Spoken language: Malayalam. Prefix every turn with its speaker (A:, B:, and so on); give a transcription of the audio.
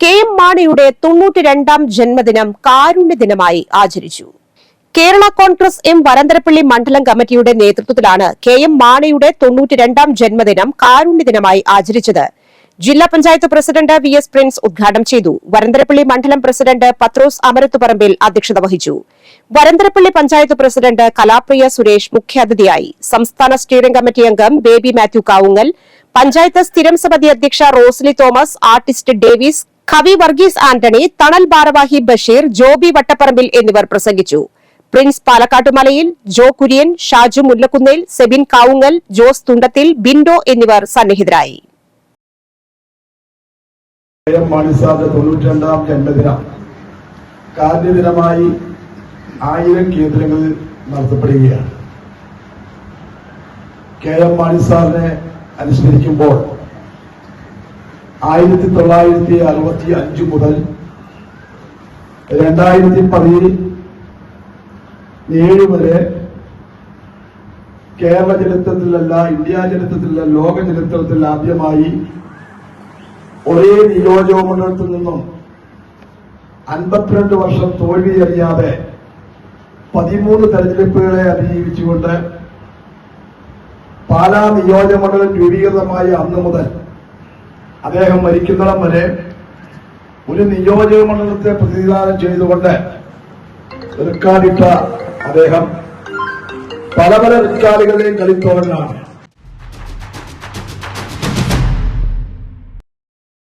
A: കെ.എം. മാണിയുടെ 92ാം ജന്മദിനം കാരുണ്യദിനമായി ആചരിച്ചു. കേരള കോൺഗ്രസ് എം വരന്തരപ്പള്ളി മണ്ഡലം കമ്മിറ്റിയുടെ നേതൃത്വത്തിലാണ് കെ.എം. മാണിയുടെ 92ാം ജന്മദിനം കാരുണ്യദിനമായി ആചരിച്ചത്. ജില്ലാ പഞ്ചായത്ത് പ്രസിഡന്റ് വി.എസ്. പ്രിൻസ് ഉദ്ഘാടനം ചെയ്തു. വരന്തരപ്പള്ളി മണ്ഡലം പ്രസിഡന്റ് പത്രോസ് അമരത്തുപറമ്പിൽ അധ്യക്ഷത വഹിച്ചു. വരന്തരപ്പള്ളി പഞ്ചായത്ത് പ്രസിഡന്റ് കലാപ്രിയ സുരേഷ് മുഖ്യാതിഥിയായി. സംസ്ഥാന സ്റ്റിയറിംഗ് കമ്മിറ്റി അംഗം ബേബി മാത്യു കാവുങ്ങൽ, പഞ്ചായത്ത് സ്ഥിരം സമിതി അധ്യക്ഷ റോസ്ലി തോമസ്, ആർട്ടിസ്റ്റ് ഡേവിസ്, കവി വർഗീസ് ആന്റണി, തണൽ ഭാരവാഹി ബഷീർ, ജോബി വട്ടപ്പറമ്പിൽ എന്നിവർ പ്രസംഗിച്ചു. പ്രിൻസ് പാലക്കാട്ടുമലയിൽ, ജോ കുര്യൻ, ഷാജു മുല്ലക്കുന്നേൽ, സെബിൻ കാവുങ്ങൽ, ജോസ് തുണ്ടത്തിൽ, ബിൻഡോ എന്നിവർ സന്നിഹിതരായി.
B: ജന്മദിനം കാരുണ്യദിനമായി 1000 കേന്ദ്രങ്ങളിൽ നടത്തപ്പെടുകയാണ്. കെ.എം. മാണി സാറിനെ അനുസ്മരിക്കുമ്പോൾ 1965 മുതൽ 2017 വരെ കേരള ചരിത്രത്തിലല്ല, ഇന്ത്യ ചരിത്രത്തിലല്ല, ലോക ചരിത്രത്തിൽ ആദ്യമായി ഒരേ നിയോജകമണ്ഡലത്തിൽ നിന്നും 52 വർഷം തോൽവി അറിയാതെ 13 തെരഞ്ഞെടുപ്പുകളെ അതിജീവിച്ചുകൊണ്ട് പാലാ നിയോജകമണ്ഡലം രൂപീകൃതമായ അന്ന് മുതൽ അദ്ദേഹം മരിക്കുന്നിടം വരെ ഒരു നിയോജകമണ്ഡലത്തെ പ്രതിനിധാനം ചെയ്തുകൊണ്ട് റെക്കാർഡിട്ട അദ്ദേഹം പല റിക്കാർഡുകളുടെയും കളിത്തോഴനാണ്.